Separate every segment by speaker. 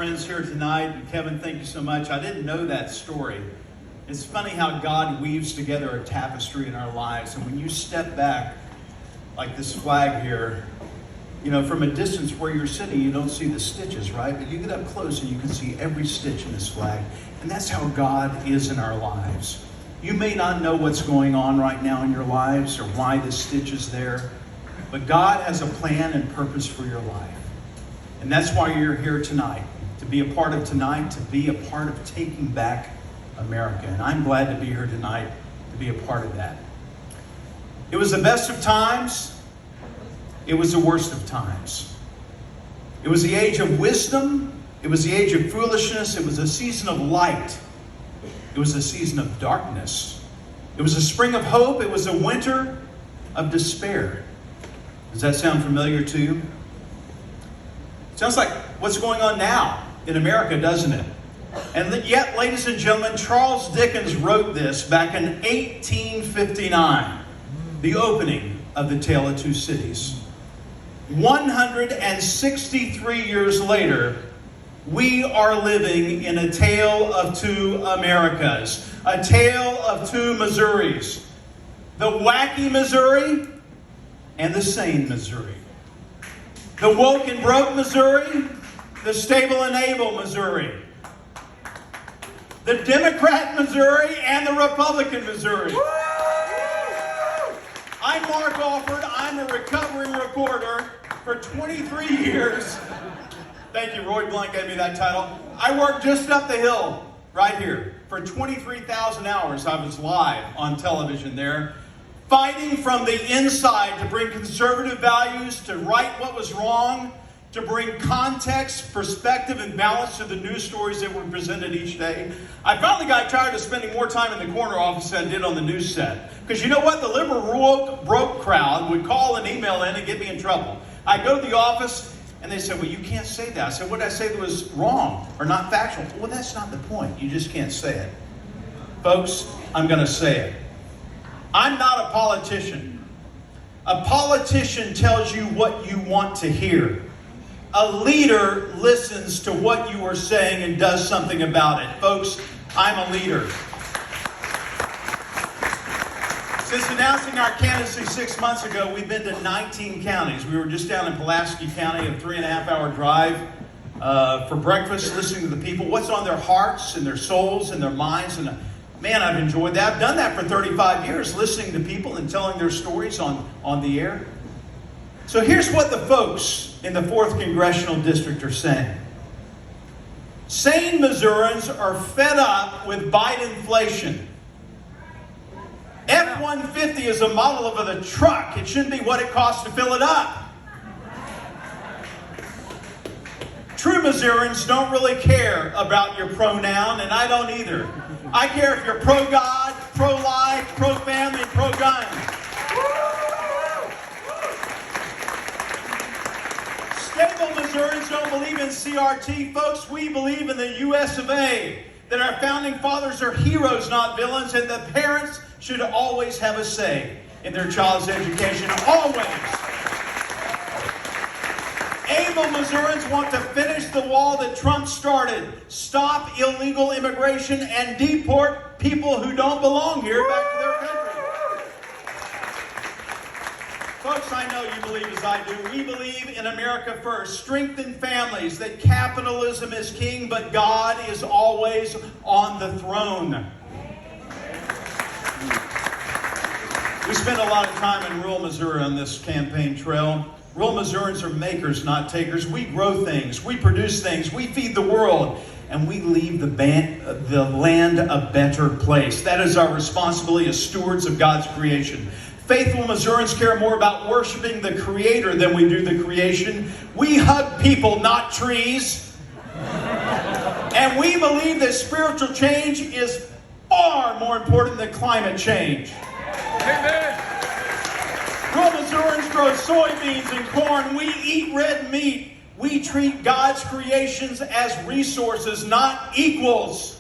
Speaker 1: friends here tonight. And Kevin, thank you so much. I didn't know that story. It's funny how God weaves together a tapestry in our lives. And when you step back, like this flag here, you know, from a distance where you're sitting, you don't see the stitches, right? But you get up close and you can see every stitch in this flag. And that's how God is in our lives. You may not know what's going on right now in your lives or why the stitch is there, but God has a plan and purpose for your life. And that's why you're here tonight, to be a part of tonight, to be a part of taking back America. And I'm glad to be here tonight to be a part of that. It was the best of times. It was the worst of times. It was the age of wisdom. It was the age of foolishness. It was a season of light. It was a season of darkness. It was a spring of hope. It was a winter of despair. Does that sound familiar to you? Sounds like what's going on now in America, doesn't it? And yet, ladies and gentlemen, Charles Dickens wrote this back in 1859, the opening of The Tale of Two Cities. 163 years later, we are living in a tale of two Americas, a tale of two Missouris. The wacky Missouri and the sane Missouri. The woke and broke Missouri, the stable and able Missouri. The Democrat Missouri and the Republican Missouri. I'm Mark Alford. I'm a recovering reporter for 23 years. Thank you, Roy Blunt gave me that title. I worked just up the hill, right here. For 23,000 hours, I was live on television there, fighting from the inside to bring conservative values, to right what was wrong, to bring context, perspective, and balance to the news stories that were presented each day. I finally got tired of spending more time in the corner office than I did on the news set. Because you know what? The liberal broke crowd would call and email in and get me in trouble. I'd go to the office and they said, well, you can't say that. I said, what did I say that was wrong or not factual? Well, that's not the point. You just can't say it. Folks, I'm going to say it. I'm not a politician. A politician tells you what you want to hear. A leader listens to what you are saying and does something about it. Folks, I'm a leader. Since announcing our candidacy 6 months ago, we've been to 19 counties. We were just down in Pulaski County, a 3.5-hour drive for breakfast, listening to the people, what's on their hearts and their souls and their minds. And man, I've enjoyed that. I've done that for 35 years, listening to people and telling their stories on the air. So here's what the folks in the 4th Congressional District are saying. Sane Missourians are fed up with Bidenflation. F-150 is a model of a truck. It shouldn't be what it costs to fill it up. True Missourians don't really care about your pronoun, and I don't either. I care if you're pro-God, pro-life, pro-family, pro-gun. Stable Missourians don't believe in CRT. Folks, we believe in the U.S. of A. That our founding fathers are heroes, not villains, and the parents should always have a say in their child's education. Always. Able Missourians want to finish the wall that Trump started, stop illegal immigration, and deport people who don't belong here back to their country. Folks, I know you believe as I do. We believe in America first. Strengthen families, that capitalism is king, but God is always on the throne. We spent a lot of time in rural Missouri on this campaign trail. Rural Missourians are makers, not takers. We grow things, we produce things, we feed the world, and we leave the land a better place. That is our responsibility as stewards of God's creation. Faithful Missourians care more about worshiping the Creator than we do the creation. We hug people, not trees. And we believe that spiritual change is far more important than climate change. Amen. Rural Missourians grow soybeans and corn. We eat red meat. We treat God's creations as resources, not equals.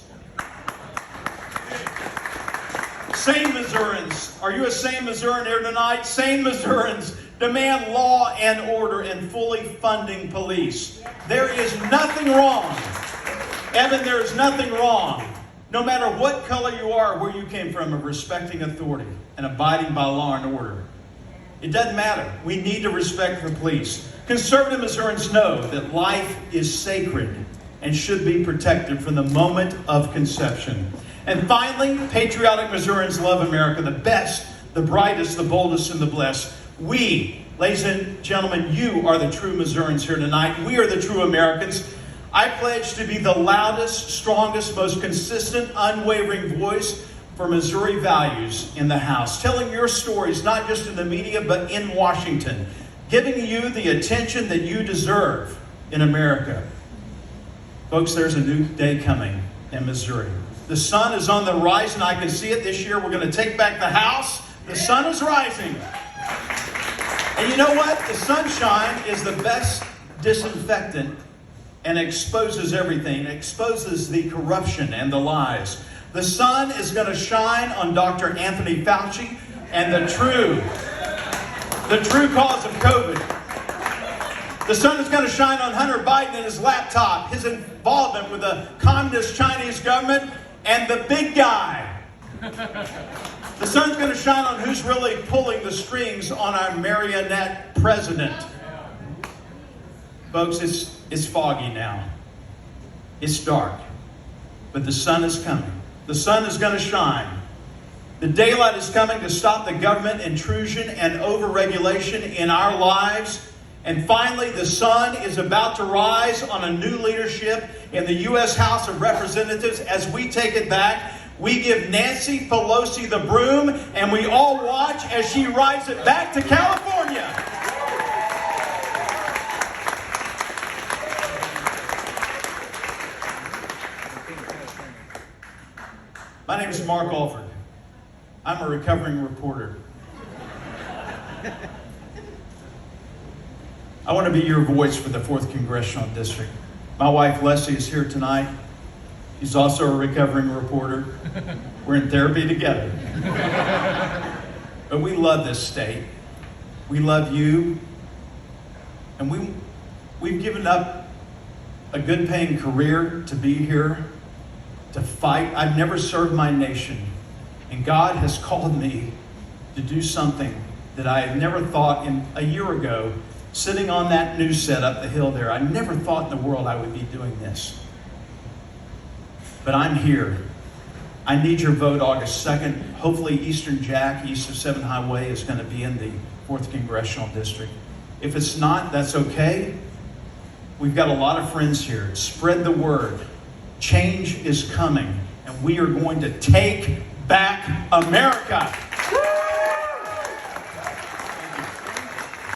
Speaker 1: Sane Missourians. Are you a sane Missourian here tonight? Sane Missourians Demand law and order and fully funding police. There is nothing wrong. Evan, there is nothing wrong, no matter what color you are, where you came from, of respecting authority and abiding by law and order. It doesn't matter. We need to respect the police. Conservative Missourians know that life is sacred and should be protected from the moment of conception. And finally, patriotic Missourians love America, the best, the brightest, the boldest, and the blessed. We, ladies and gentlemen, you are the true Missourians here tonight. We are the true Americans. I pledge to be the loudest, strongest, most consistent, unwavering voice for Missouri values in the House, telling your stories not just in the media but in Washington, giving you the attention that you deserve in America. Folks, there's a new day coming in Missouri. The sun is on the rise, and I can see it this year. We're going to take back the House. The sun is rising. And you know what? The sunshine is the best disinfectant and exposes everything. It exposes the corruption and the lies. The sun is going to shine on Dr. Anthony Fauci and the true cause of COVID. The sun is going to shine on Hunter Biden and his laptop, his involvement with the communist Chinese government, and the big guy. The sun's going to shine on who's really pulling the strings on our marionette president. Folks, it's foggy now. It's dark. But the sun is coming. The sun is going to shine. The daylight is coming to stop the government intrusion and overregulation in our lives. And finally, the sun is about to rise on a new leadership in the U.S. House of Representatives. As we take it back, we give Nancy Pelosi the broom, and we all watch as she rides it back to California. My name is Mark Alford. I'm a recovering reporter. I want to be your voice for the 4th Congressional District. My wife Leslie is here tonight. She's also a recovering reporter. We're in therapy together. But we love this state. We love you. And we've given up a good paying career to be here, to fight. I've never served my nation. And God has called me to do something that I had never thought a year ago, sitting on that news set up the hill there. I never thought in the world I would be doing this. But I'm here. I need your vote August 2nd. Hopefully Eastern Jack, east of 7 Highway, is going to be in the 4th Congressional District. If it's not, that's okay. We've got a lot of friends here. Spread the word. Change is coming, and we are going to take back America.